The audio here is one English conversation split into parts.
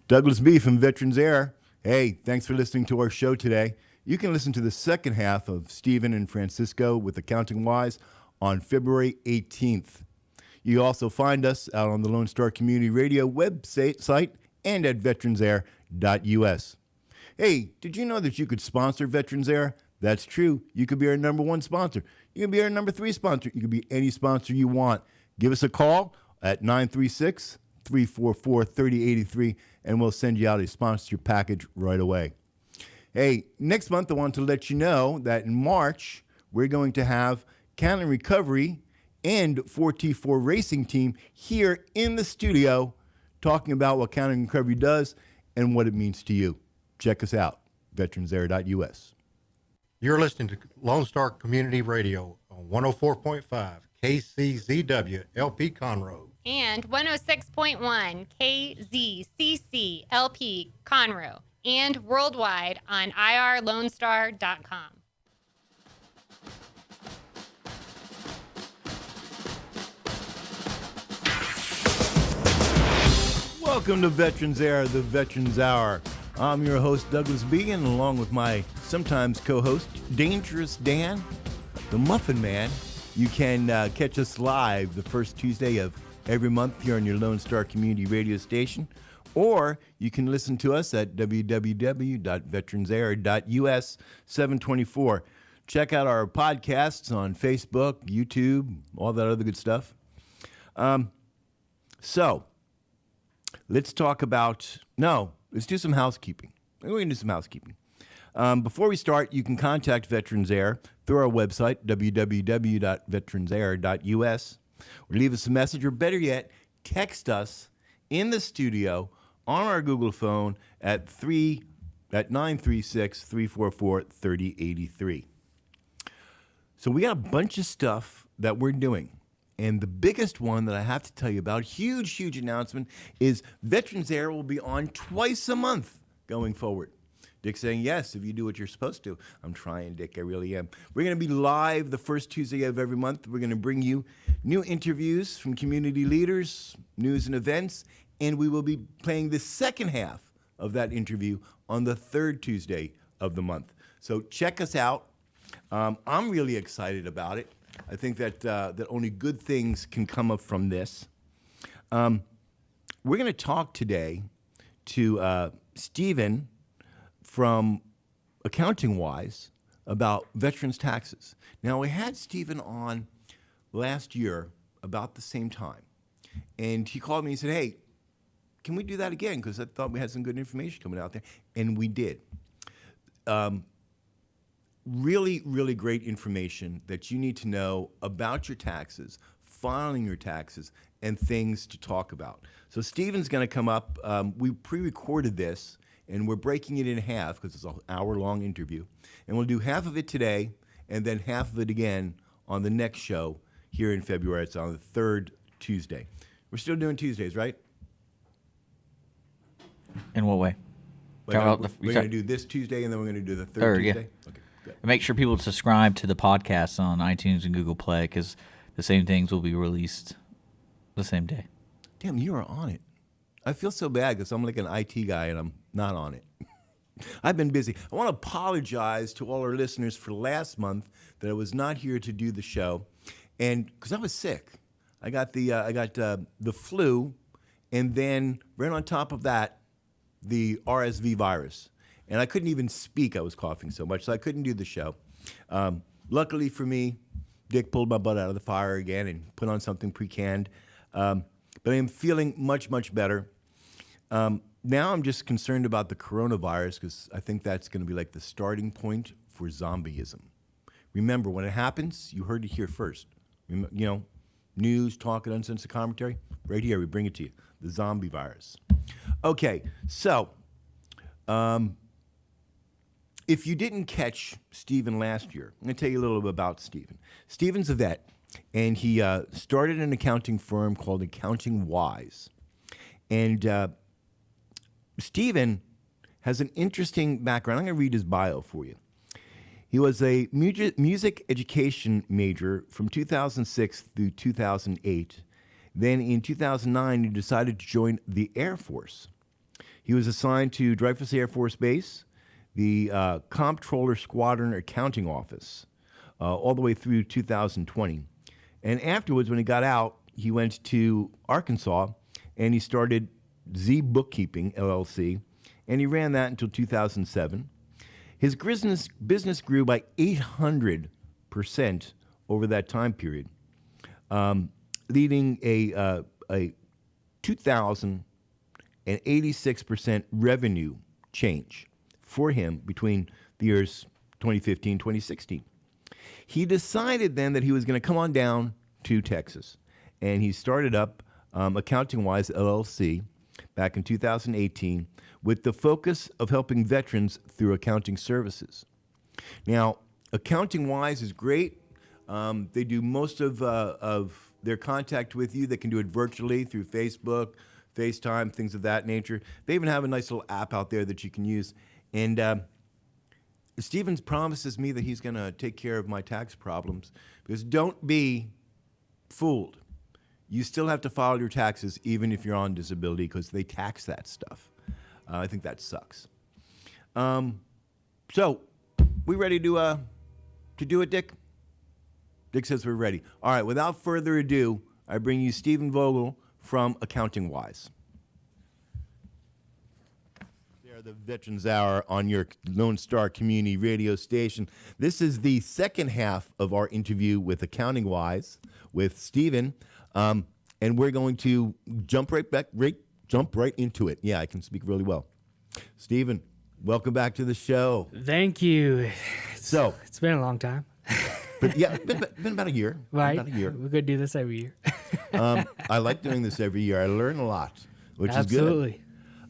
Douglas B. from Veterans Air. Hey, thanks for listening to our show today. You can listen to the second half of Stephen and Francisco with AccountingWise on February 18th. You also find us out on the Lone Star Community Radio website and at VeteransAir.us. Hey, did you know that you could sponsor Veterans Air? That's true. You could be our number one sponsor. You can be our number 3 sponsor. You can be any sponsor you want. Give us a call at 936-344-3083, and we'll send you out a sponsor package right away. Hey, next month I want to let you know that in March, we're going to have Cannon Recovery and 4T4 Racing Team here in the studio talking about what Cannon Recovery does and what it means to you. Check us out, VeteransAir.us. You're listening to Lone Star Community Radio on 104.5 KCZW LP Conroe. And 106.1 KZCC LP Conroe. And worldwide on irlonestar.com. Welcome to Veterans Air, the Veterans Hour. I'm your host, Douglas B., and along with my sometimes co-host, Dangerous Dan, the Muffin Man. You can catch us live the first Tuesday of every month here on your Lone Star Community Radio station, or you can listen to us at www.VeteransAir.us 724. Check out our podcasts on Facebook, YouTube, all that other good stuff. Let's do some housekeeping. We're going to do some housekeeping. Before we start, you can contact Veterans Air through our website, www.VeteransAir.us, or leave us a message, or better yet, text us in the studio on our Google phone at 936-344-3083. So we got a bunch of stuff that we're doing. And the biggest one that I have to tell you about, huge announcement, is Veterans Air will be on twice a month going forward. Dick's saying, yes, if you do what you're supposed to. I'm trying, Dick, I really am. We're going to be live the first Tuesday of every month. We're going to bring you new interviews from community leaders, news and events, and we will be playing the second half of that interview on the third Tuesday of the month. So check us out. I'm really excited about it. I think that only good things can come up from this. We're going to talk today to Stephen from AccountingWise about veterans taxes. Now, we had Stephen on last year about the same time, and he called me and said, hey, can we do that again? Because I thought we had some good information coming out there, and we did. Really great information that you need to know about your taxes, filing your taxes, and things to talk about. So Stephen's going to come up. We pre-recorded this, and we're breaking it in half because it's an hour-long interview. And we'll do half of it today, and then half of it again on the next show here in February. It's on the third Tuesday. We're still doing Tuesdays, right? In what way? We're going to do this Tuesday, and then we're going to do the third Tuesday? Yeah. Okay. Good. Make sure people subscribe to the podcast on iTunes and Google Play, because the same things will be released the same day. Damn, you are on it. I feel so bad because I'm like an IT guy and I'm not on it. I've been busy. I want to apologize to all our listeners for last month that I was not here to do the show, and because I was sick. I got the flu, and then right on top of that, the RSV virus. And I couldn't even speak. I was coughing so much, so I couldn't do the show. Luckily for me, Dick pulled my butt out of the fire again and put on something pre-canned. But I am feeling much better. Now I'm just concerned about the coronavirus because I think that's going to be like the starting point for zombieism. Remember, when it happens, you heard it here first. News, talk, and uncensored commentary. Right here, we bring it to you. The zombie virus. Okay, so if you didn't catch Stephen last year, I'm going to tell you a little bit about Stephen. Stephen's a vet, and he started an accounting firm called AccountingWise. And Stephen has an interesting background. I'm going to read his bio for you. He was a music education major from 2006 through 2008. Then in 2009, he decided to join the Air Force. He was assigned to Dreyfus Air Force Base, the Comptroller Squadron Accounting Office, all the way through 2020. And afterwards, when he got out, he went to Arkansas and he started Z Bookkeeping, LLC, and he ran that until 2007. His business grew by 800% over that time period, leading a 2,086% revenue change for him between the years 2015 2016. He decided then that he was going to come on down to Texas, and he started up AccountingWise LLC back in 2018 with the focus of helping veterans through accounting services. Now, AccountingWise is great. They do most of their contact with you. They can do it virtually through Facebook, FaceTime, things of that nature. They even have a nice little app out there that you can use. And Stevens promises me that he's going to take care of my tax problems, because don't be fooled. You still have to file your taxes even if you're on disability, because they tax that stuff. I think that sucks. So, we ready to do it, Dick? Dick says we're ready. All right, without further ado, I bring you Stephen Vogel from AccountingWise. They're the Veterans Hour on your Lone Star Community Radio station. This is the second half of our interview with AccountingWise with Stephen, and we're going to jump right into it. Yeah, I can speak really well. Stephen, welcome back to the show. Thank you. So It's been a long time. But yeah, been about a year. Right. About a year. We're going to do this every year. I like doing this every year. I learn a lot, which Absolutely. is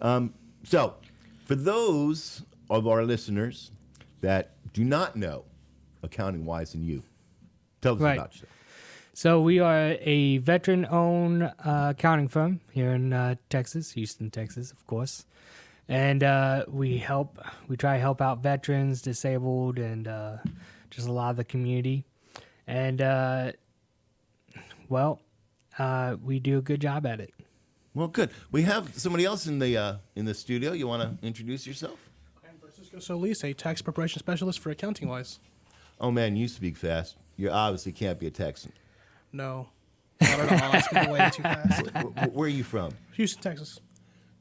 good. So, for those of our listeners that do not know AccountingWise and you, tell us Right. about yourself. So we are a veteran-owned accounting firm here in Texas, Houston, Texas, of course. And we try to help out veterans, disabled, and just a lot of the community. And, we do a good job at it. Well, good. We have somebody else in the studio. You want to introduce yourself? I'm Francisco Solis, a tax preparation specialist for AccountingWise. Oh man, you speak fast. You obviously can't be a Texan. No, not at all. I speak way too fast. Where are you from? Houston, Texas.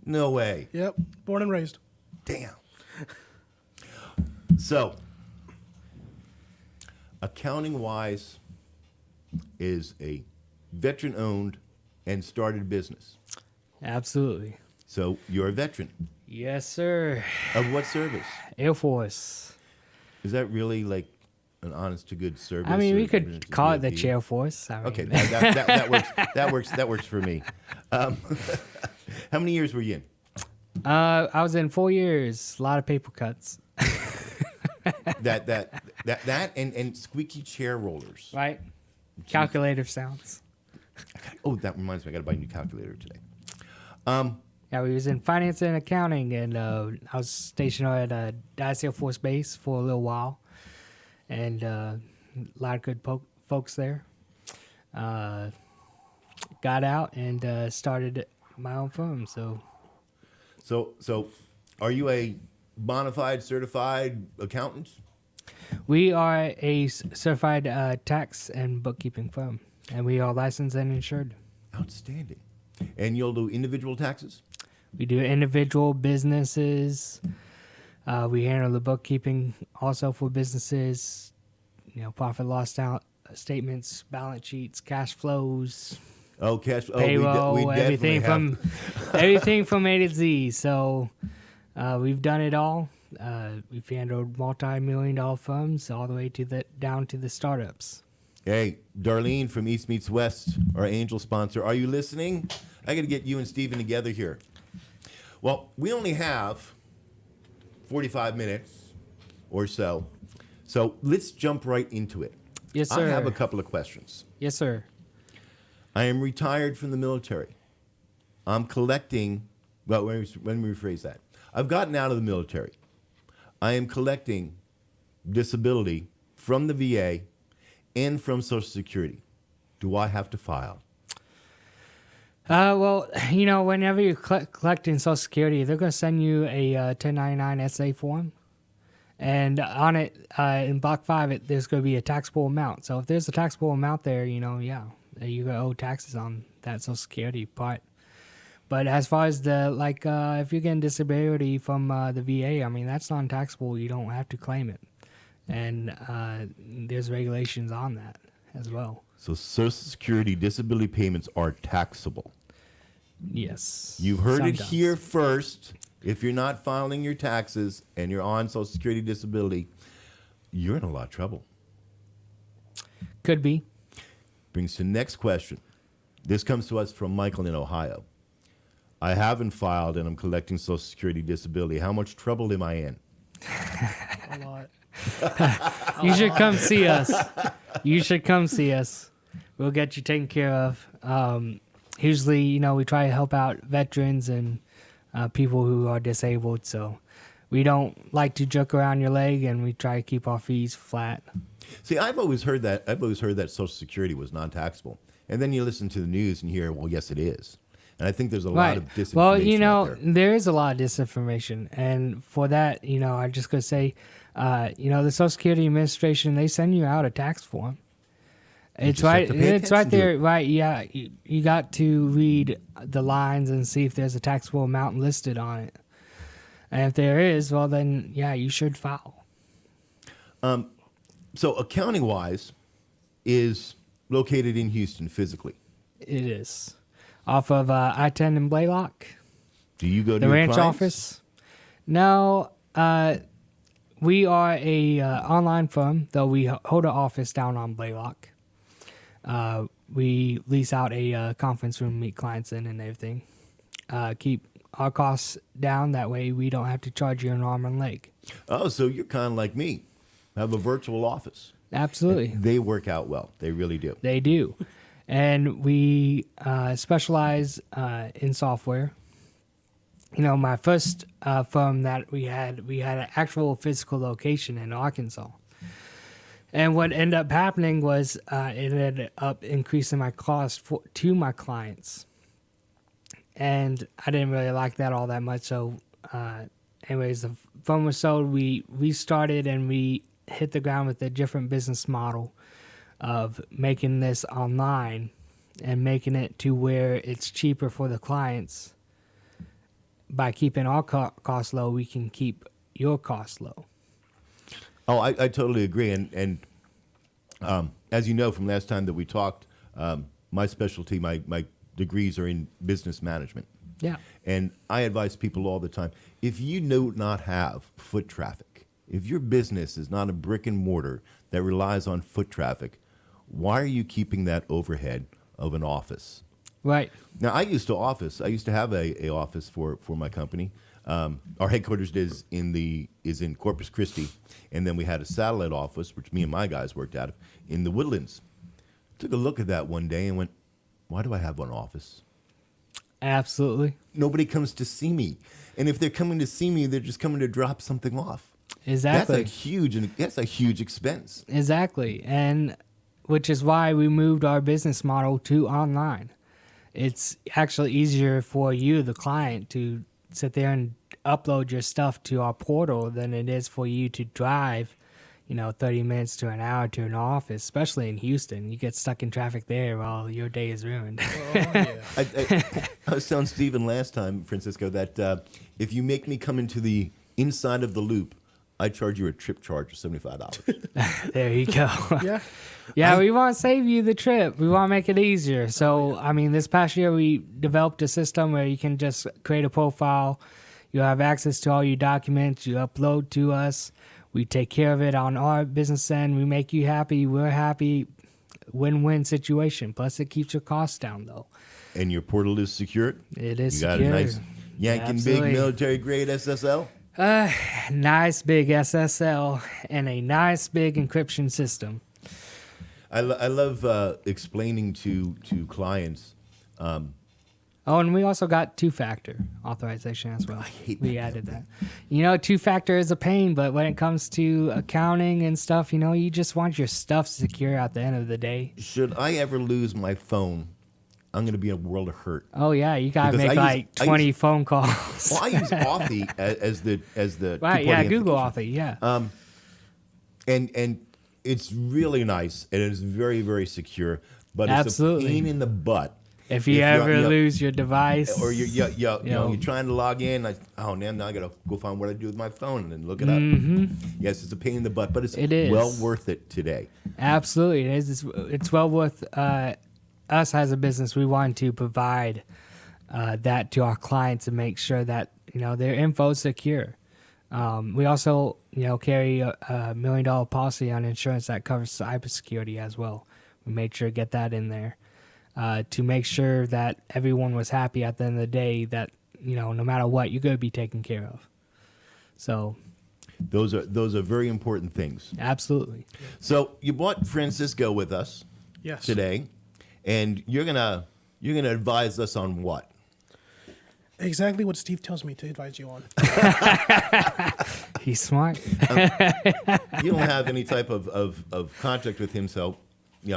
No way. Yep, born and raised. Damn. So, AccountingWise is a veteran-owned and started business. Absolutely. So you're a veteran Yes, sir. of what service? Air Force. Is that really like an honest to good service? I mean, or we is could it call it the VFD? Chair Force. I mean, Okay, that works. That works for me. How many years were you in? I was in 4 years. A lot of paper cuts. That and squeaky chair rollers. Right? Calculator sounds. Oh, that reminds me. I got to buy a new calculator today. Yeah, we was in finance and accounting, and I was stationed at Dallas Air Force Base for a little while, and a lot of good folks there. Got out and started my own firm. So, are you a bona fide certified accountant? We are a certified tax and bookkeeping firm, and we are licensed and insured. Outstanding. And you'll do individual taxes? We do individual businesses. We handle the bookkeeping also for businesses, profit loss statements, balance sheets, cash flows, Oh, cash. payroll, we everything definitely from everything from A to Z. So we've done it all. We've handled multi-million-dollar firms all the way down to the startups. Hey, Darlene from East Meets West, our angel sponsor. Are you listening? I got to get you and Steven together here. Well, we only have 45 minutes or so. So let's jump right into it. Yes, sir. I have a couple of questions. Yes, sir. I am retired from the military. I'm collecting, well, let me rephrase that. I've gotten out of the military. I am collecting disability from the VA and from Social Security. Do I have to file? Well, whenever you're collecting Social Security, they're going to send you a 1099 SA form. And on it, in Block 5, there's going to be a taxable amount. So if there's a taxable amount there, you're going to owe taxes on that Social Security part. But as far as if you're getting disability from the VA, I mean, that's non-taxable. You don't have to claim it. And there's regulations on that as well. So Social Security disability payments are taxable. Yes. You've heard Sometimes. it here first. If you're not filing your taxes and you're on Social Security disability, you're in a lot of trouble. Could be. Brings to the next question. This comes to us from Michael in Ohio. I haven't filed and I'm collecting Social Security disability. How much trouble am I in? A lot. You should come see us. You should come see us. We'll get you taken care of. Usually, we try to help out veterans and people who are disabled. So we don't like to joke around your leg, and we try to keep our fees flat. See, I've always heard that Social Security was non-taxable. And then you listen to the news and hear, well, yes, it is. And I think there's a lot of disinformation Well, out there. there is a lot of disinformation. And for that, I'm just going to say, the Social Security Administration, they send you out a tax form. It's just have right. to pay It's right attention to there. it. Right. Yeah. You got to read the lines and see if there's a taxable amount listed on it. And if there is, well, then, yeah, you should file. So AccountingWise is located in Houston physically. It is. Off of I-10 and Blaylock, Do you go to the your ranch clients? office. No, we are a online firm, though we hold an office down on Blaylock. We lease out a conference room, meet clients in and everything. Keep our costs down. That way we don't have to charge you an arm and leg. Oh, so you're kind of like me. Have a virtual office. Absolutely. They work out well. They really do. They do. And we specialize in software. My first firm that we had an actual physical location in Arkansas. And what ended up happening was it ended up increasing my cost to my clients. And I didn't really like that all that much. So anyways, the firm was sold. We restarted and we hit the ground with a different business model of making this online and making it to where it's cheaper for the clients. By keeping our costs low, we can keep your costs low. Oh, I totally agree. And as you know from last time that we talked, my specialty, my degrees are in business management. Yeah. And I advise people all the time, if you do not have foot traffic, if your business is not a brick and mortar that relies on foot traffic, why are you keeping that overhead of an office? Right. Now, I used to have a office for my company. Our headquarters is in Corpus Christi, and then we had a satellite office, which me and my guys worked out of, in the Woodlands. Took a look at that one day and went, why do I have one office? Absolutely. Nobody comes to see me. And if they're coming to see me, they're just coming to drop something off. Exactly. That's a huge expense. Exactly. And which is why we moved our business model to online. It's actually easier for you, the client, to sit there and upload your stuff to our portal than it is for you to drive, 30 minutes to an hour to an office, especially in Houston. You get stuck in traffic there while your day is ruined. I was telling Stephen last time, Francisco, that if you make me come into the inside of the loop, I charge you a trip charge of $75. There you go. Yeah. Yeah, we want to save you the trip. We want to make it easier. So, this past year we developed a system where you can just create a profile. You have access to all your documents. You upload to us. We take care of it on our business end. We make you happy. We're happy. Win-win situation. Plus, it keeps your costs down, though. And your portal is secured? It is You got secure. a nice yanking Absolutely. big military-grade SSL? Nice big SSL and a nice big encryption system. I love explaining to clients. Oh, and we also got two-factor authorization as well. I hate we that added that. Two-factor is a pain, but when it comes to accounting and stuff, you just want your stuff secure at the end of the day. Should I ever lose my phone, I'm going to be in a world of hurt. Oh yeah, you gotta Because make I like use- 20 phone calls. Well, I use Authy as the Right? two-party Yeah, Google authentication. Authy. Yeah. And it's really nice and it's very, very secure. But it's Absolutely. a pain in the butt. If you you're- ever you know, lose your device, or you know, know. you're trying to log in. Like, oh man, now I gotta go find what I do with my phone and look it up. Yes, it's a pain in the butt, but It is. well worth it today. absolutely, it is. It's well worth us as a business. We want to provide that to our clients and make sure that their info is secure. We also carry a $1 million policy on insurance that covers cybersecurity as well. We made sure to get that in there to make sure that everyone was happy at the end of the day. That no matter what, you're going to be taken care of. So Those are very important things. absolutely. So you brought Francisco with us Yes. today, and you're gonna advise us on what? Exactly what Steve tells me to advise you on. He's smart. You don't have any type of contact with him, so you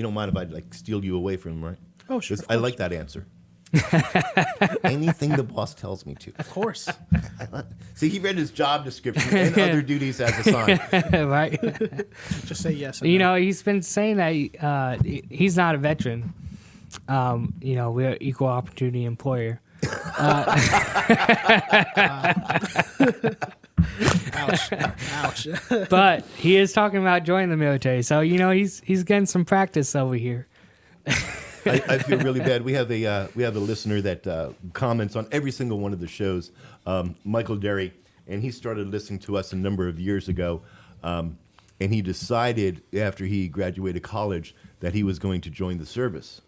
don't mind if I like steal you away from him, right? Oh, sure. 'Cause Of I course. like that answer. Anything the boss tells me to. Of course. See, he read his job description and other duties as assigned. Right? Just say yes. and no. He's been saying that he's not a veteran. We're an equal opportunity employer. Ouch. Ouch. But he is talking about joining the military. So, he's getting some practice over here. I feel really bad. We have a listener that comments on every single one of the shows, Michael Derry, and he started listening to us a number of years ago, and he decided after he graduated college that he was going to join the service.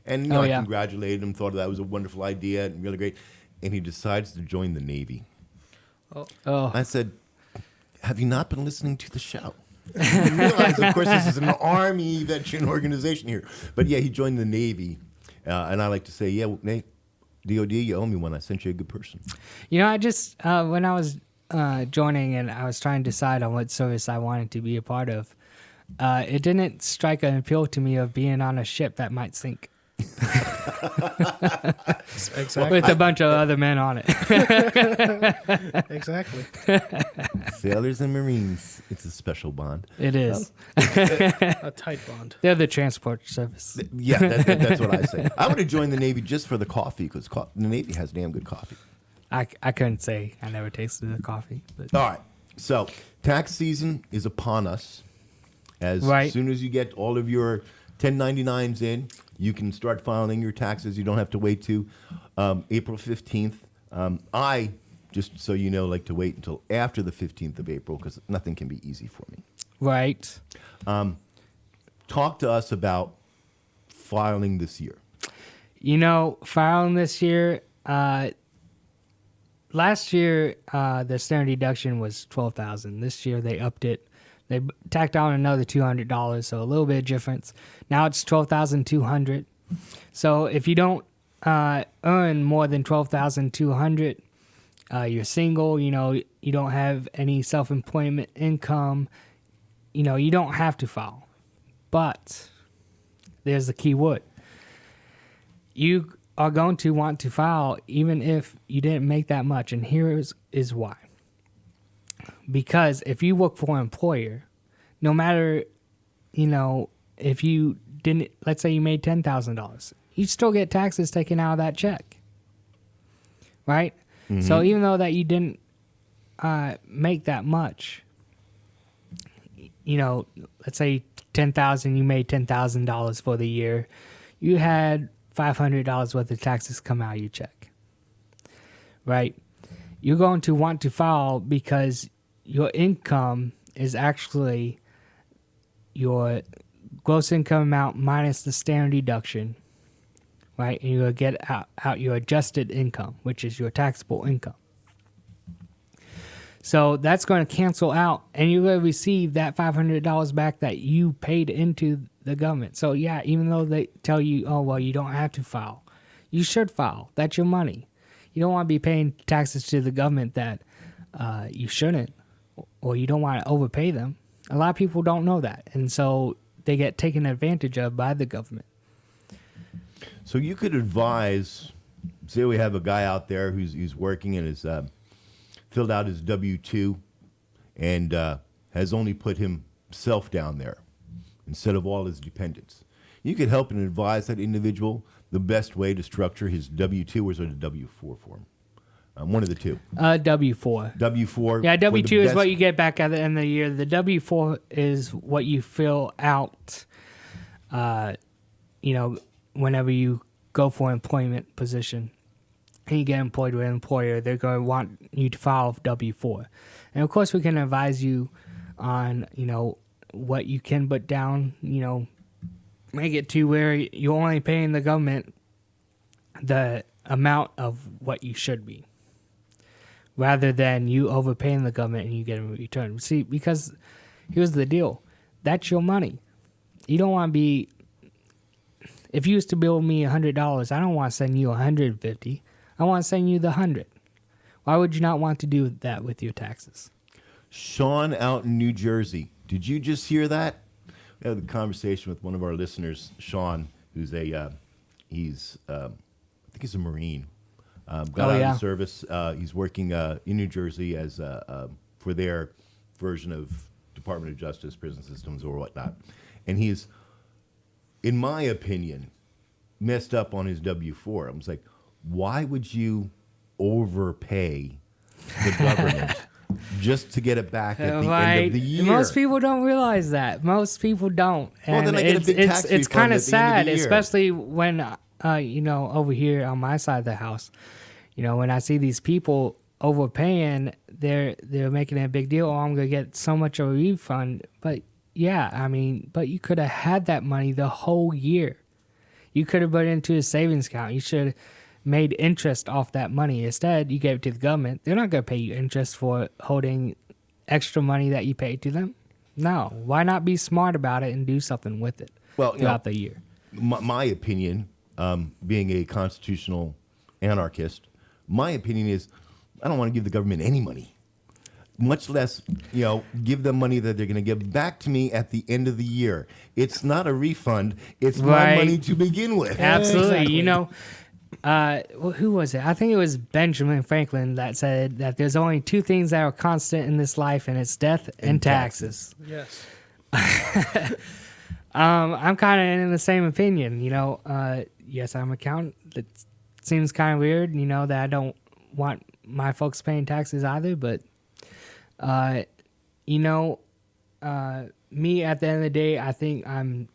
And I congratulated him, thought that was a wonderful idea and really great, and he decides to join the Navy. Oh, I said, have you not been listening to the show? You realize, of course, this is an Army veteran organization here. But yeah, he joined the Navy. And I like to say, yeah, well, Nate, DOD, you owe me one. I sent you a good person. I just, when I was joining and I was trying to decide on what service I wanted to be a part of, it didn't strike an appeal to me of being on a ship that might sink. Exactly. With a bunch of other men on it. Exactly. Sailors and Marines, it's a special bond. It is. A tight bond. They're the transport service. Yeah, that's what I say. I would have joined the Navy just for the coffee because the Navy has damn good coffee. I couldn't say I never tasted the coffee. But All right. So tax season is upon us. As Right. soon as you get all of your 1099s in, you can start filing your taxes. You don't have to wait to April 15th. I, just so you know, like to wait until after the 15th of April because nothing can be easy for me. right. Talk to us about filing this year. Filing this year, last year, the standard deduction was $12,000. This year they upped it. They tacked on another $200, so a little bit of difference. Now it's $12,200. So if you don't earn more than $12,200, you're single. You don't have any self-employment income. You don't have to file. But there's the key word. You are going to want to file even if you didn't make that much, and here is why. Because if you work for an employer, no matter, if you didn't, let's say you made $10,000, you still get taxes taken out of that check, right? Mm-hmm. So even though that you didn't make that much, let's say $10,000, you made $10,000 for the year, you had $500 worth of taxes come out of your check, right? You're going to want to file because your income is actually your gross income amount minus the standard deduction, right? And you're going to get out your adjusted income, which is your taxable income. So that's going to cancel out, and you're going to receive that $500 back that you paid into the government. So, yeah, even though they tell you, oh, well, you don't have to file, you should file. That's your money. You don't want to be paying taxes to the government that you shouldn't, or you don't want to overpay them. A lot of people don't know that, and so they get taken advantage of by the government. So you could advise, say we have a guy out there who's working and has filled out his W-2 and has only put himself down there instead of all his dependents. You could help and advise that individual the best way to structure his W-2 or is it a W-4 form? One of the two. W-4. W-4. Yeah, for the W-2 is best- what you get back at the end of the year. The W-4 is what you fill out, whenever you go for an employment position and you get employed with an employer, they're going to want you to file W-4. And, of course, we can advise you on, what you can put down, make it to where you're only paying the government the amount of what you should be, rather than you overpaying the government and you get a return. See, because here's the deal. That's your money. You don't want to be, if you used to bill me $100, I don't want to send you $150. I want to send you the 100. Why would you not want to do that with your taxes? Sean out in New Jersey. Did you just hear that? We had a conversation with one of our listeners, Sean, who's I think he's a Marine. Got out of the service. He's working in New Jersey as for their version of Department of Justice, prison systems, or whatnot. And he's, in my opinion, messed up on his W-4. I was like, why would you overpay the government just to get it back at the end of the year? Most people don't realize that. Most people don't. Well, then I get a big tax it's refund kind at of the end of sad, the year. especially when, over here on my side of the house, when I see these people overpaying, they're making it a big deal. Oh, I'm going to get so much of a refund. But, yeah, but you could have had that money the whole year. You could have put it into a savings account. You should have made interest off that money. Instead, you gave it to the government. They're not going to pay you interest for holding extra money that you paid to them. No. Why not be smart about it and do something with it throughout the year? My opinion, being a constitutional anarchist, my opinion is I don't want to give the government any money, much less, give them money that they're going to give back to me at the end of the year. It's not a refund. It's my money to begin with. Absolutely. Exactly. Who was it? I think it was Benjamin Franklin that said that there's only two things that are constant in this life, and it's death and taxes. Yes. I'm kind of in the same opinion. Yes, I'm an accountant. It seems kind of weird, that I don't want my folks paying taxes either. But, me at the end of the day, I think I'm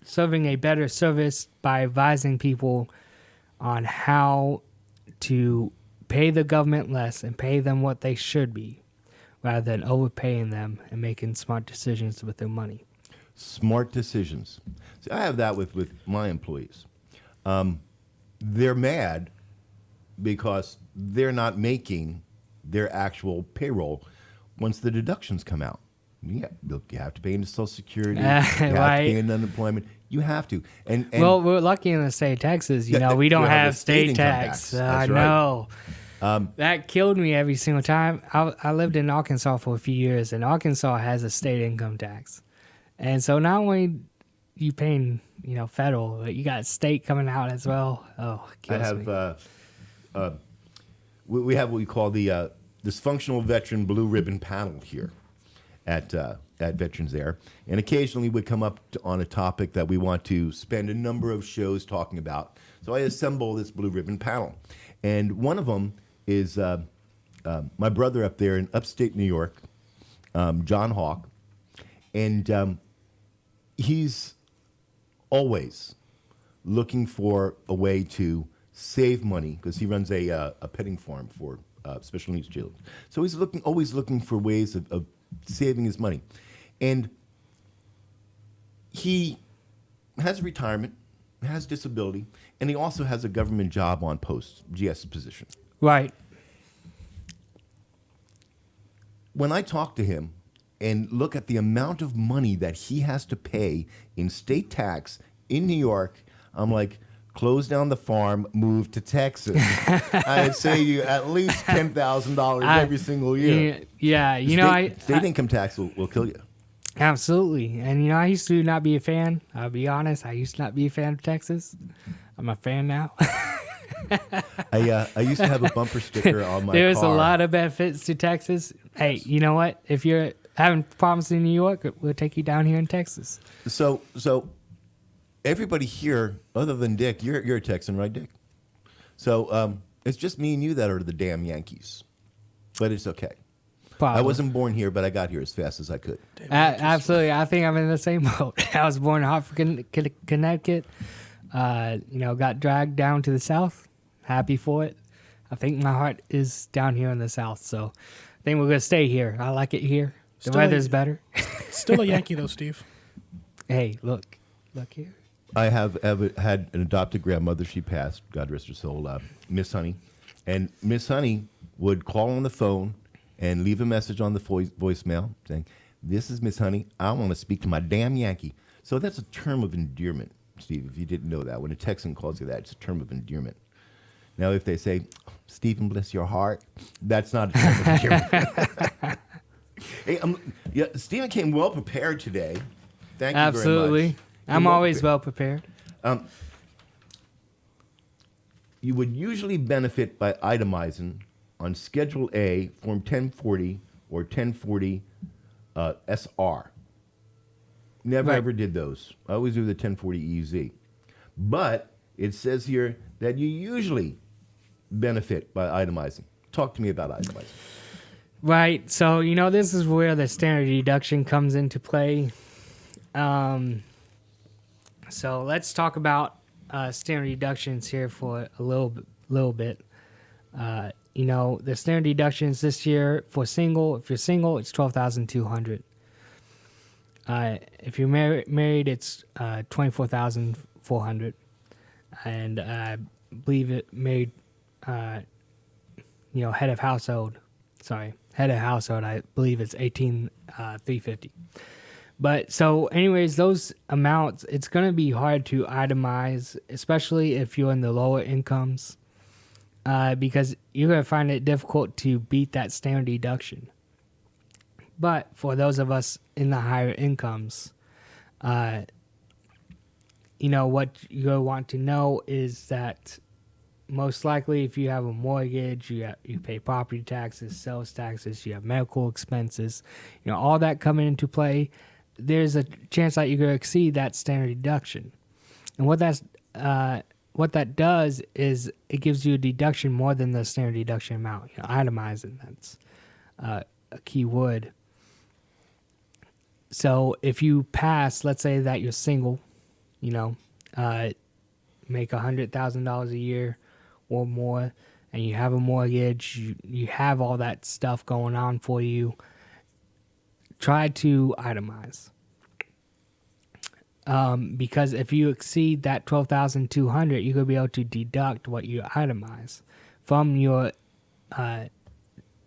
serving a better service by advising people on how to pay the government less and pay them what they should be, rather than overpaying them and making smart decisions with their money. Smart decisions. See, I have that with my employees. They're mad because they're not making their actual payroll once the deductions come out. Yeah, look, you have to pay into Social Security. You have to pay into unemployment. You have to. And well, we're lucky in the state of Texas. We don't have state tax. I know. That killed me every single time. I lived in Arkansas for a few years, and Arkansas has a state income tax. And so not only you paying, federal, but you got state coming out as well. Oh, it kills me. We have what we call the dysfunctional veteran blue ribbon panel here at Veterans Air, and occasionally we come up on a topic that we want to spend a number of shows talking about. So I assemble this blue ribbon panel, and one of them is my brother up there in upstate New York, John Hawk, and he's always looking for a way to save money because he runs a petting farm for special needs children. So he's always looking for ways of saving his money. And he has retirement, has disability, and he also has a government job on post, GS position. Right. When I talk to him and look at the amount of money that he has to pay in state tax in New York, I'm like, close down the farm, move to Texas. I'd say you at least $10,000 every single year. Yeah, State income tax will kill you. Absolutely. And, I used to not be a fan. I'll be honest. I used to not be a fan of Texas. I'm a fan now. I used to have a bumper sticker on my There's car. a lot of benefits to Texas. Hey, you know what? If you're having problems in New York, we'll take you down here in Texas. So everybody here, other than Dick, you're a Texan, right, Dick? So it's just me and you that are the damn Yankees, but it's okay. Probably. I wasn't born here, but I got here as fast as I could. Absolutely. I think I'm in the same boat. I was born in Hartford, Connecticut. Got dragged down to the south. Happy for it. I think my heart is down here in the south, so I think we're going to stay here. I like it here. The Still weather's better. Still a Yankee though, Steve. Hey, look here. I have had an adopted grandmother. She passed, God rest her soul, Miss Honey. And Miss Honey would call on the phone and leave a message on the voicemail saying, "This is Miss Honey. I want to speak to my damn Yankee." So that's a term of endearment, Steve, if you didn't know that. When a Texan calls you that, it's a term of endearment. Now, if they say, "Stephen, bless your heart," that's not a term of endearment. Hey, Stephen came well prepared today. Thank you Absolutely. very much. I'm always well prepared. You would usually benefit by itemizing on Schedule A, Form 1040 or 1040 SR. Never Right. ever did those. I always do the 1040 EZ. But it says here that you usually benefit by itemizing. Talk to me about itemizing. Right. So, this is where the standard deduction comes into play. So let's talk about standard deductions here for a little bit. The standard deductions this year for single, if you're single, it's $12,200. If you're married, it's $24,400. And I believe it made, head of household. I believe it's $18,350. But so, anyways, those amounts, it's going to be hard to itemize, especially if you're in the lower incomes, because you're going to find it difficult to beat that standard deduction. But for those of us in the higher incomes, what you want to know is that most likely if you have a mortgage, you pay property taxes, sales taxes, you have medical expenses, all that coming into play, there's a chance that you're going to exceed that standard deduction. And what that does is it gives you a deduction more than the standard deduction amount. Itemizing, that's a key word. So if you pass, let's say that you're single, make $100,000 a year or more, and you have a mortgage, you have all that stuff going on for you, try to itemize. Because if you exceed that $12,200, you're going to be able to deduct what you itemize from your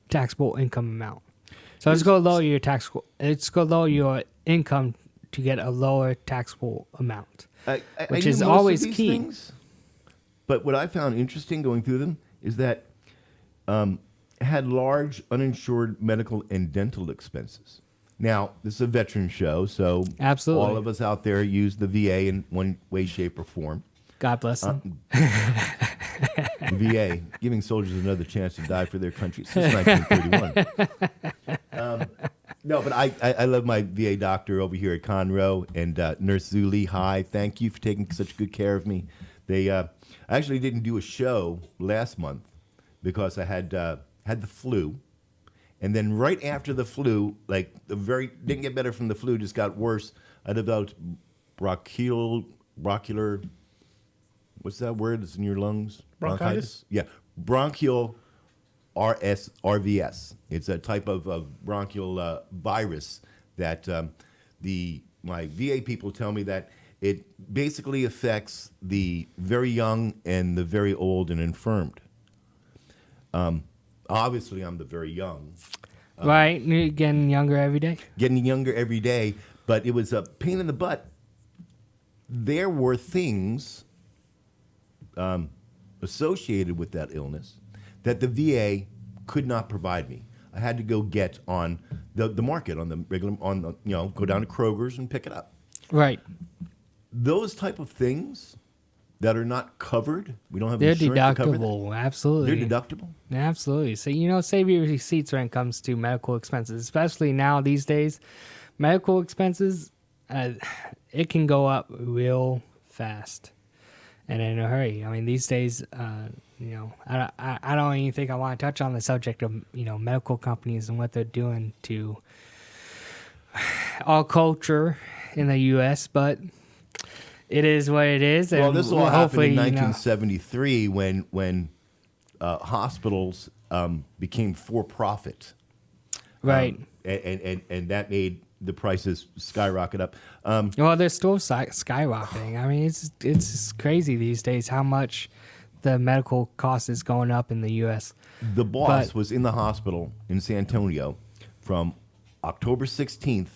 taxable income amount. So it's going to lower your your income to get a lower taxable amount, which is always key. Things, but what I found interesting going through them is that had large uninsured medical and dental expenses. Now, this is a veteran show, so Absolutely. all of us out there use the VA in one way, shape, or form. God bless them. The VA, giving soldiers another chance to die for their country since 1931. No, but I love my VA doctor over here at Conroe and Nurse Zuli. Hi, thank you for taking such good care of me. They actually didn't do a show last month because I had the flu. And then right after the flu, didn't get better from the flu, just got worse. I developed bronchial, what's that word that's in your lungs? Bronchitis? Yeah, bronchial RVS. It's a type of bronchial virus that my VA people tell me that it basically affects the very young and the very old and infirmed. Obviously, I'm the very young. Right, you're getting younger every day. Getting younger every day, but it was a pain in the butt. There were things associated with that illness that the VA could not provide me. I had to go get on the market, on the regular, go down to Kroger's and pick it up. Right. Those type of things that are not covered, we don't have They're insurance to cover that. deductible. Absolutely. They're deductible. Absolutely. So, save your receipts when it comes to medical expenses, especially now these days. Medical expenses, it can go up real fast and in a hurry. I mean, these days, I don't even think I want to touch on the subject of, medical companies and what they're doing to our culture in the U.S., but it is what it is. Well, and this all happened hopefully, in 1973 when hospitals became for profit. right. And that made the prices skyrocket up. Well, they're still skyrocketing. I mean, it's just crazy these days how much the medical cost is going up in the U.S. The boss But- was in the hospital in San Antonio from October 16th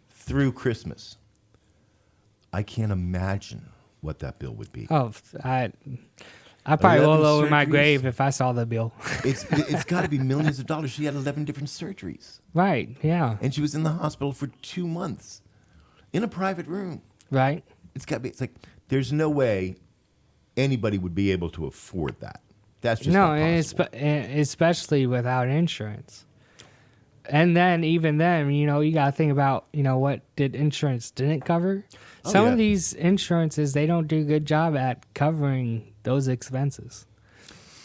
through Christmas. I can't imagine what that bill would be. Oh, I probably 11 roll over my surgeries. grave if I saw the bill. It's got to be millions of dollars. She had 11 different surgeries, Right, yeah, and she was in the hospital for 2 months in a private room. right. It's got to be. It's like there's no way anybody would be able to afford that. That's just No, not and possible. especially without insurance. And then, even then, you got to think about, what did insurance didn't cover? Oh, Some yeah. of these insurances, they don't do a good job at covering those expenses.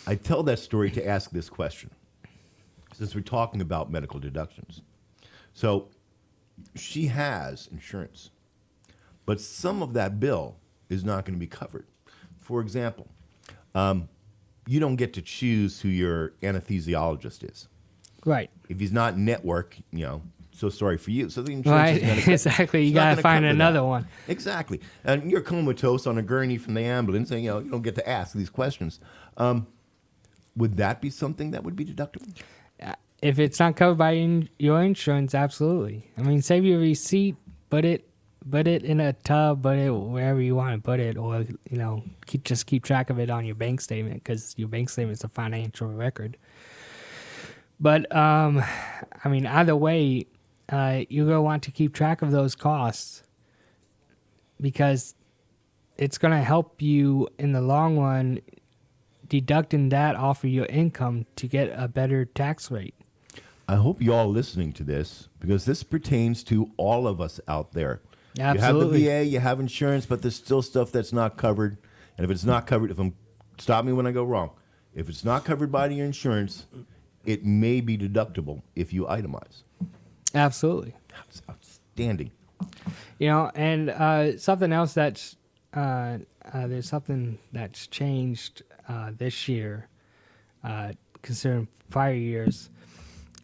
I tell that story to ask this question, since we're talking about medical deductions. So she has insurance, but some of that bill is not going to be covered. For example, you don't get to choose who your anesthesiologist is. Right. If he's not network, so sorry for you. So the insurance Right, is gonna exactly. You it's not got to gonna find cover another that. one. Exactly. And you're comatose on a gurney from the ambulance, and you don't get to ask these questions. Would that be something that would be deductible? If it's not covered by your insurance, absolutely. I mean, save your receipt, put it in a tub, put it wherever you want to put it, or keep track of it on your bank statement, because your bank statement is a financial record. But I mean, either way, you're gonna want to keep track of those costs, because it's gonna help you in the long run, deducting that off of your income to get a better tax rate. I hope you all listening to this, because this pertains to all of us out there. Absolutely. You have the VA, you have insurance, but there's still stuff that's not covered. And if it's not covered, stop me when I go wrong. If it's not covered by your insurance, it may be deductible if you itemize. Absolutely. That's outstanding. And something else that's there's something that's changed this year, considering prior years.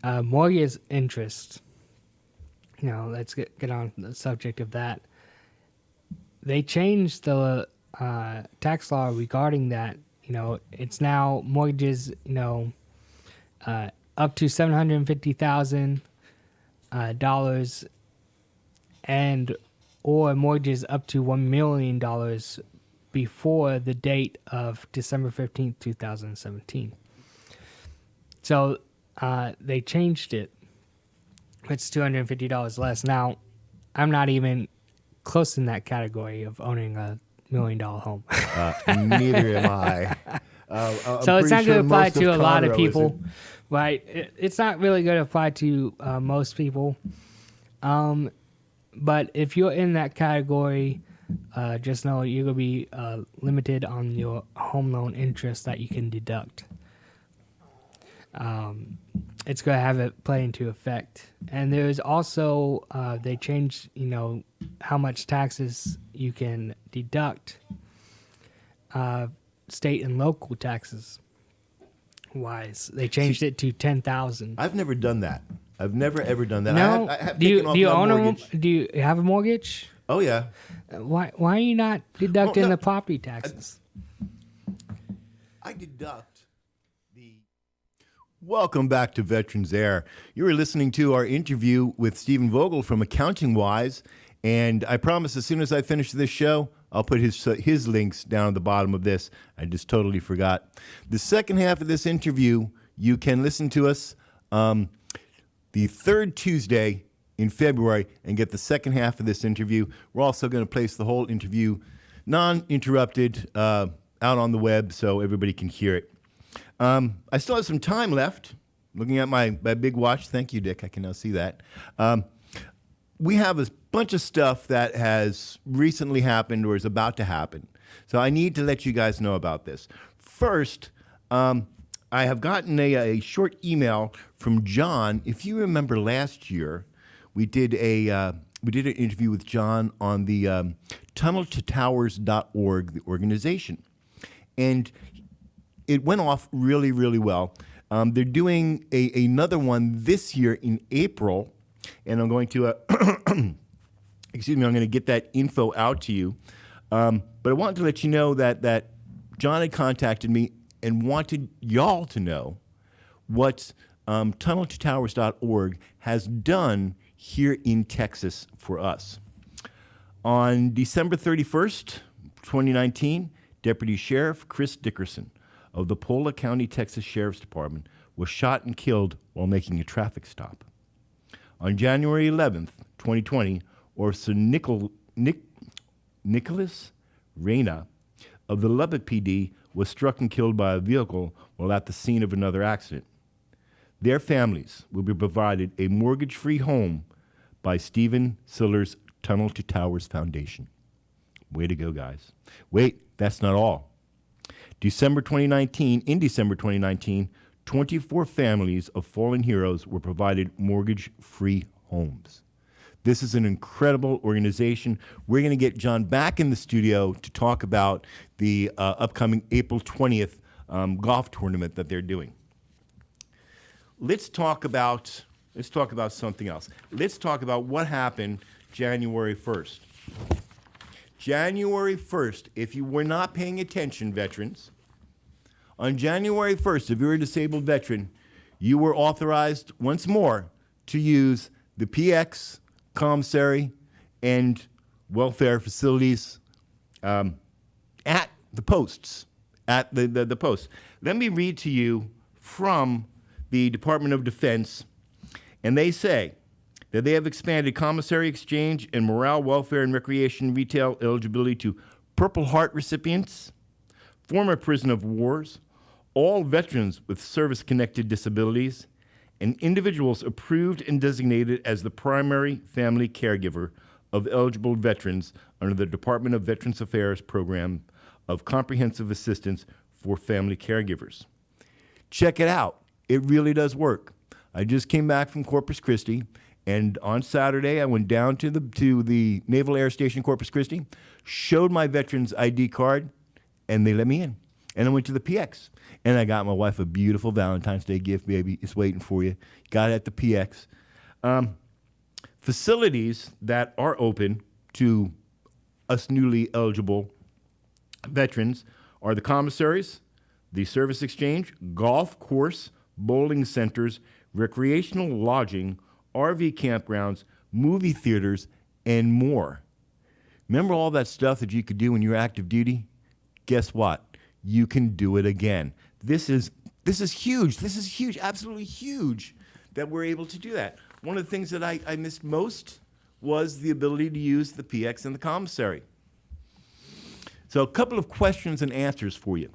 Mortgage interest. Let's get on the subject of that. They changed the tax law regarding that. It's now mortgages. Up to $750,000 and or mortgages up to $1 million before the date of December 15th, 2017. So they changed it. It's $250 less. Now, I'm not even close in that category of owning $1 million home. Neither am I. So it's not going to apply most to a lot of Conroe people, isn't. right? It's not really going to apply to most people. But if you're in that category, just know you're going to be limited on your home loan interest that you can deduct. It's going to have it play into effect. And there's also, they changed, how much taxes you can deduct, state and local taxes wise. They changed it to 10,000. I've never done that. I've never ever done that. No, I have do you taken off do you my own mortgage. do you have a mortgage? Oh yeah. Why are you not deducting no. the property taxes? I deduct the. Welcome back to Veterans Air. You were listening to our interview with Stephen Vogel from AccountingWise, and I promise as soon as I finish this show, I'll put his links down at the bottom of this. I just totally forgot. The second half of this interview, you can listen to us the third Tuesday in February and get the second half of this interview. We're also going to place the whole interview non-interrupted out on the web so everybody can hear it. I still have some time left. Looking at my big watch. Thank you, Dick. I can now see that. We have a bunch of stuff that has recently happened or is about to happen. So I need to let you guys know about this. First, I have gotten a short email from John. If you remember last year, we did an interview with John on the tunneltotowers.org, the organization. And it went off really, really well. They're doing another one this year in April, and I'm going to, excuse me, I'm going to get that info out to you. But I wanted to let you know that John had contacted me and wanted y'all to know what tunneltotowers.org has done here in Texas for us. On December 31st, 2019, Deputy Sheriff Chris Dickerson of the Pola County, Texas Sheriff's Department was shot and killed while making a traffic stop. On January 11th, 2020, Officer Nicholas Reyna of the Lubbock PD was struck and killed by a vehicle while at the scene of another accident. Their families will be provided a mortgage-free home by Stephen Siller's Tunnel to Towers Foundation. Way to go, guys. Wait, that's not all. In December 2019, 24 families of fallen heroes were provided mortgage-free homes. This is an incredible organization. We're going to get John back in the studio to talk about the upcoming April 20th golf tournament that they're doing. Let's talk about something else. Let's talk about what happened January 1st. January 1st, if you were not paying attention, veterans, on January 1st, if you're a disabled veteran, you were authorized once more to use the PX, commissary, and welfare facilities at the posts, at the posts. Let me read to you from the Department of Defense, and they say that they have expanded commissary exchange and morale, welfare, and recreation retail eligibility to Purple Heart recipients, former prisoner of wars, all veterans with service-connected disabilities, and individuals approved and designated as the primary family caregiver of eligible veterans under the Department of Veterans Affairs program of comprehensive assistance for family caregivers. Check it out. It really does work. I just came back from Corpus Christi, and on Saturday I went down to the Naval Air Station Corpus Christi, showed my veterans ID card, and they let me in. And I went to the PX, and I got my wife a beautiful Valentine's Day gift, baby. It's waiting for you. Got it at the PX. Facilities that are open to us newly eligible veterans are the commissaries, the service exchange, golf course, bowling centers, recreational lodging, RV campgrounds, movie theaters, and more. Remember all that stuff that you could do when you were active duty? Guess what? You can do it again. This is huge. This is huge, absolutely huge that we're able to do that. One of the things that I missed most was the ability to use the PX and the commissary. So a couple of questions and answers for you.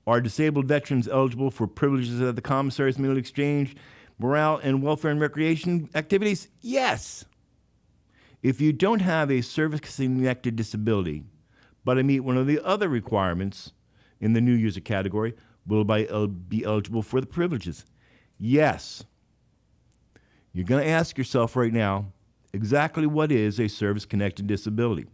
Are disabled veterans eligible for privileges at the commissary's meal exchange, morale, and welfare and recreation activities? Yes. If you don't have a service-connected disability, but I meet one of the other requirements in the new user category, will be eligible for the privileges? Yes. You're going to ask yourself right now, exactly what is a service-connected disability?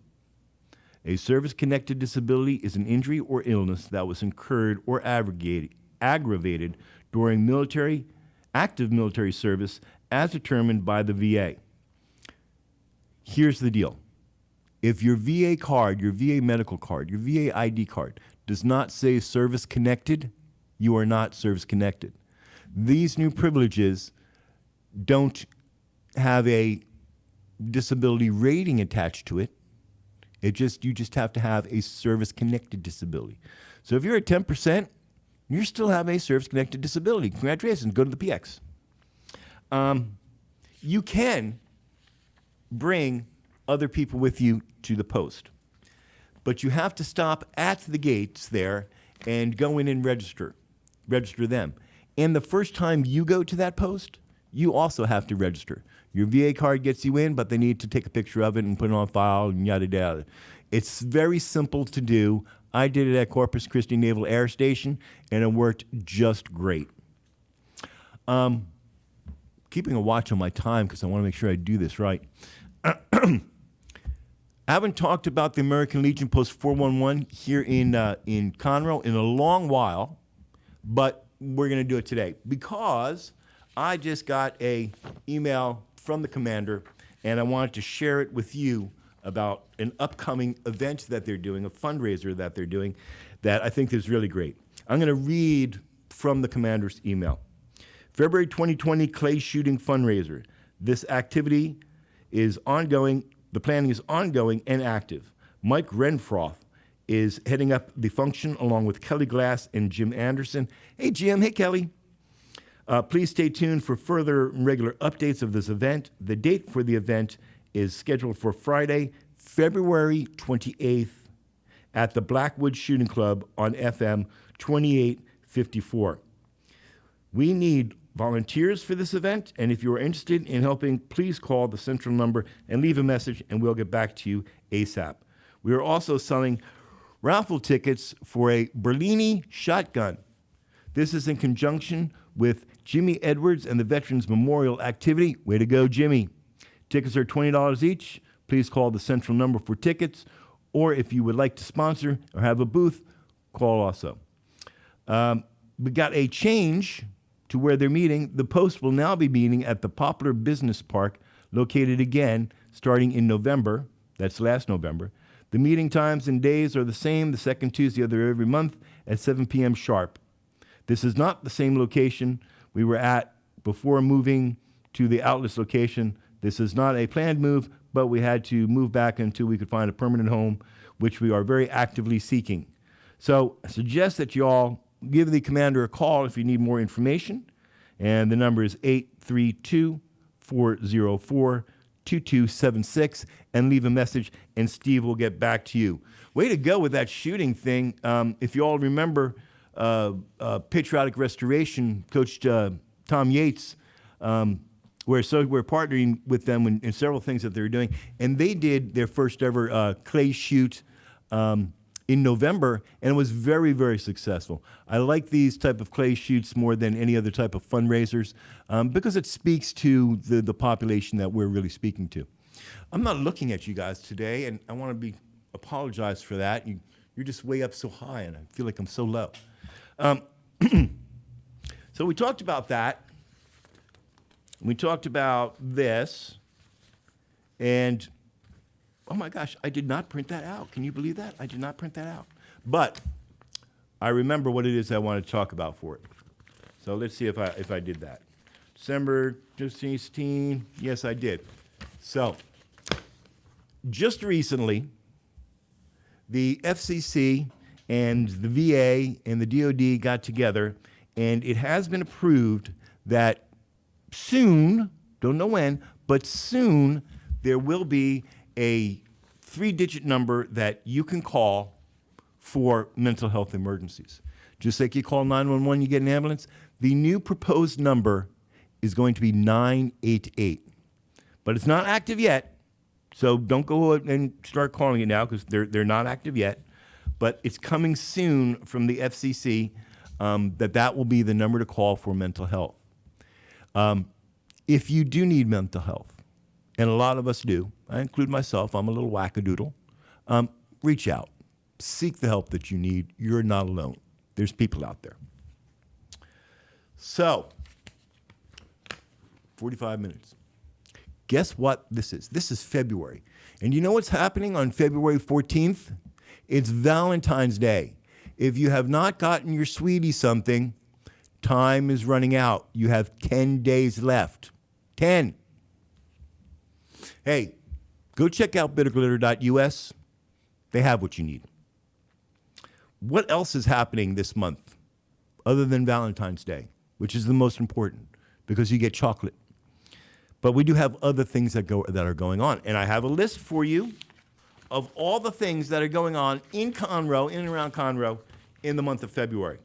A service-connected disability is an injury or illness that was incurred or aggravated during active military service as determined by the VA. Here's the deal. If your VA card, your VA medical card, your VA ID card does not say service-connected, you are not service-connected. These new privileges don't have a disability rating attached to it. You just have to have a service-connected disability. So if you're at 10%, you still have a service-connected disability. Congratulations, go to the PX. You can bring other people with you to the post, but you have to stop at the gates there and go in and register them. And the first time you go to that post, you also have to register. Your VA card gets you in, but they need to take a picture of it and put it on file and yada yada. It's very simple to do. I did it at Corpus Christi Naval Air Station, and it worked just great. Keeping a watch on my time because I want to make sure I do this right. I haven't talked about the American Legion Post 411 here in Conroe in a long while, but we're going to do it today because I just got an email from the commander, and I wanted to share it with you about an upcoming event that they're doing, a fundraiser that they're doing that I think is really great. I'm going to read from the commander's email. February 2020 clay shooting fundraiser. This activity is ongoing. The planning is ongoing and active. Mike Renfroth is heading up the function along with Kelly Glass and Jim Anderson. Hey, Jim. Hey, Kelly. Please stay tuned for further regular updates of this event. The date for the event is scheduled for Friday, February 28th at the Blackwood Shooting Club on FM 2854. We need volunteers for this event, and if you are interested in helping, please call the central number and leave a message, and we'll get back to you ASAP. We are also selling raffle tickets for a Berlini shotgun. This is in conjunction with Jimmy Edwards and the Veterans Memorial Activity. Way to go, Jimmy. Tickets are $20 each. Please call the central number for tickets, or if you would like to sponsor or have a booth, call also. We got a change to where they're meeting. The Post will now be meeting at the Poplar Business Park, located again starting in November. That's last November. The meeting times and days are the same, the second Tuesday of every month at 7 p.m. sharp. This is not the same location we were at before moving to the Outlets location. This is not a planned move, but we had to move back until we could find a permanent home, which we are very actively seeking. So I suggest that you all give the commander a call if you need more information. And the number is 832-404-2276, and leave a message, and Steve will get back to you. Way to go with that shooting thing. If you all remember Patriotic Restoration, Coach Tom Yates, we're partnering with them in several things that they're doing. And they did their first ever clay shoot in November, and it was very, very successful. I like these type of clay shoots more than any other type of fundraisers because it speaks to the population that we're really speaking to. I'm not looking at you guys today, and I want to apologize for that. You're just way up so high, and I feel like I'm so low. So we talked about that. We talked about this, and oh my gosh, I did not print that out. Can you believe that? I did not print that out. But I remember what it is I want to talk about for it. So let's see if I did that. December 2016, yes, I did. So just recently, the FCC and the VA and the DOD got together, and it has been approved that soon, don't know when, but soon there will be a 3-digit number that you can call for mental health emergencies. Just like you call 911, you get an ambulance. The new proposed number is going to be 988. But it's not active yet, so don't go and start calling it now because they're not active yet. But it's coming soon from the FCC that will be the number to call for mental health. If you do need mental health, and a lot of us do, I include myself, I'm a little wackadoodle, reach out. Seek the help that you need. You're not alone. There's people out there. So, 45 minutes. Guess what this is? This is February. And you know what's happening on February 14th? It's Valentine's Day. If you have not gotten your sweetie something, time is running out. You have 10 days left. 10. Hey, go check out bitterglitter.us. They have what you need. What else is happening this month other than Valentine's Day, which is the most important because you get chocolate But we do have other things that are going on. And I have a list for you of all the things that are going on in Conroe, in and around Conroe, in the month of February.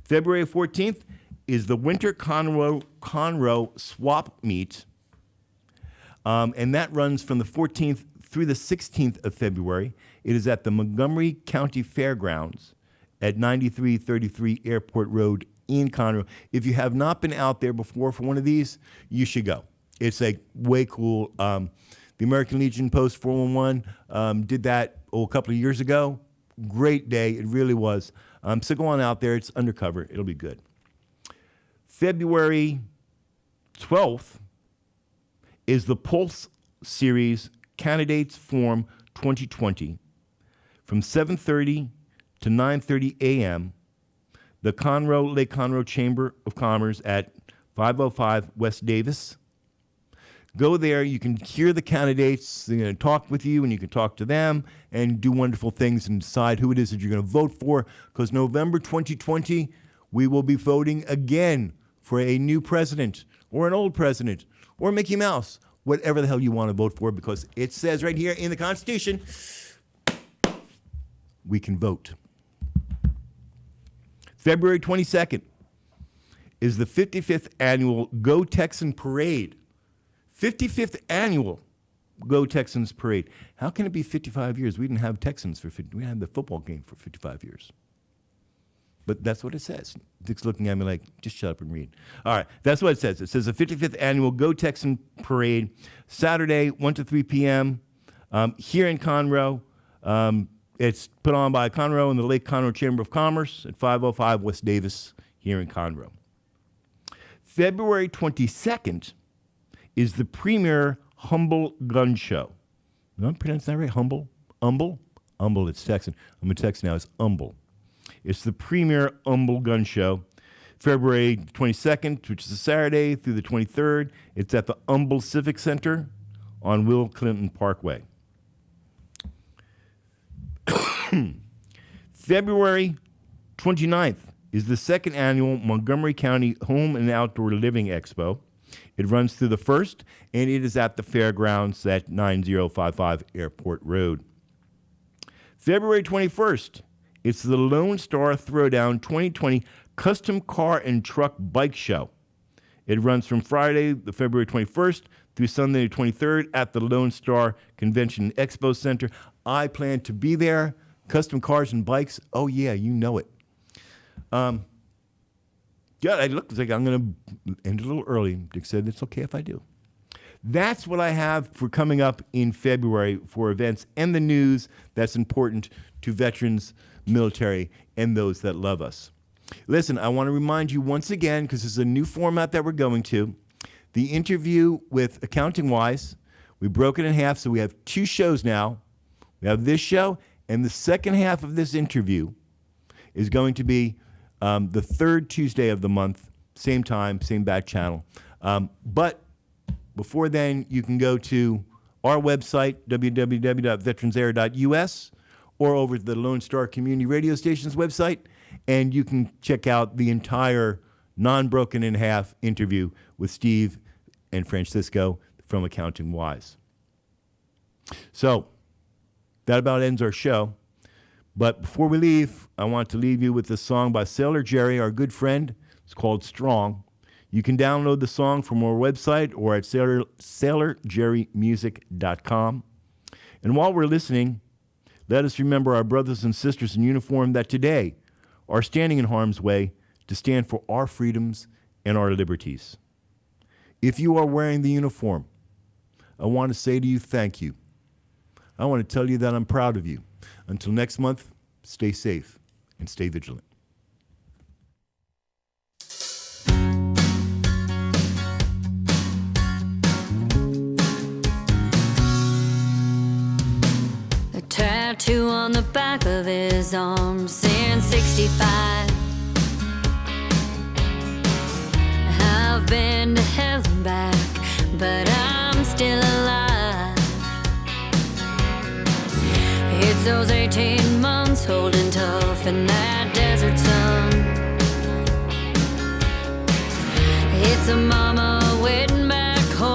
February 14th is the Winter Conroe Swap Meet. And that runs from the 14th through the 16th of February. It is at the Montgomery County Fairgrounds at 9333 Airport Road in Conroe. If you have not been out there before for one of these, you should go. It's like way cool. The American Legion Post 411 did that a couple of years ago. Great day. It really was. So go on out there. It's undercover. It'll be good. February 12th is the Pulse Series Candidates Forum 2020 from 7:30 to 9:30 a.m. The Lake Conroe Chamber of Commerce at 505 West Davis. Go there. You can hear the candidates. They're going to talk with you, and you can talk to them and do wonderful things and decide who it is that you're going to vote for. Because November 2020, we will be voting again for a new president or an old president or Mickey Mouse, whatever the hell you want to vote for, because it says right here in the Constitution, we can vote. February 22nd is the 55th annual Go Texan Parade. 55th annual Go Texans Parade. How can it be 55 years? We didn't have Texans we didn't have the football game for 55 years. But that's what it says. Dick's looking at me like, just shut up and read. All right, that's what it says. It says the 55th annual Go Texan Parade, Saturday, 1 to 3 p.m. Here in Conroe. It's put on by Conroe and the Lake Conroe Chamber of Commerce at 505 West Davis here in Conroe. February 22nd is the premier Humble Gun Show. Am I pronouncing that right? Humble? Humble, it's Texan. I'm a Texan now. It's Humble. It's the premier Humble Gun Show. February 22nd, which is a Saturday, through the 23rd. It's at the Humble Civic Center on Will Clinton Parkway. February 29th is the second annual Montgomery County Home and Outdoor Living Expo. It runs through the 1st, and it is at the fairgrounds at 9055 Airport Road. February 21st, it's the Lone Star Throwdown 2020 Custom Car and Truck Bike Show. It runs from Friday, the February 21st, through Sunday, the 23rd at the Lone Star Convention Expo Center. I plan to be there. Custom cars and bikes. Oh, yeah, you know it. Yeah, it looks like I'm going to end a little early. Dick said it's okay if I do. That's what I have for coming up in February for events and the news that's important to veterans, military, and those that love us. Listen, I want to remind you once again, because this is a new format that we're going to, the interview with AccountingWise. We broke it in half, so we have 2 shows now. We have this show, and the second half of this interview is going to be the 3rd Tuesday of the month, same time, same back channel. But before then, you can go to our website, www.VeteransAir.us, or over to the Lone Star Community Radio Station's website, and you can check out the entire non-broken in half interview with Steve and Francisco from AccountingWise. So that about ends our show. But before we leave, I want to leave you with this song by Sailor Jerry, our good friend. It's called Strong. You can download the song from our website or at sailorjerrymusic.com. And while we're listening, let us remember our brothers and sisters in uniform that today are standing in harm's way to stand for our freedoms and our liberties. If you are wearing the uniform, I want to say to you, thank you. I want to tell you that I'm proud of you. Until next month, stay safe and stay vigilant. A tattoo on the back of his arm saying 65. I've been to hell and back, but I'm still alive. It's those 18 months holding tough in that desert sun. It's a mama waiting back home.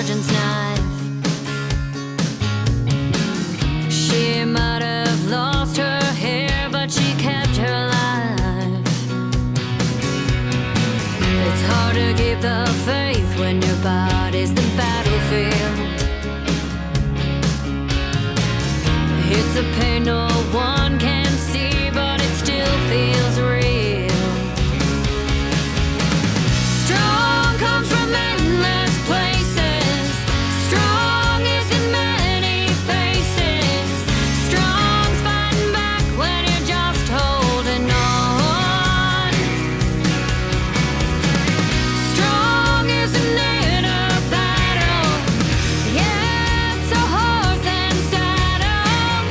surgeon's knife. She might have lost her hair, but she kept her life. It's hard to keep the faith when your body's the battlefield. It's a pain no one can see, but it still feels real. Strong comes from endless places. Strong is in many faces. Strong's fighting back when you're just holding on. Strong is an inner battle. Yeah, it's a horse and saddle.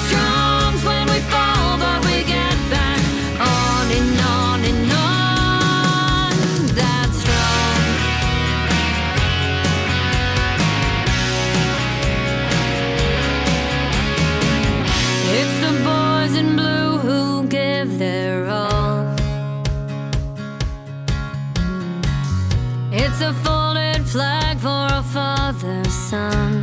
Strong's when we fall, but we get back on and on and on. That's strong. It's the boys in blue who give their all. It's a folded flag for a father's son.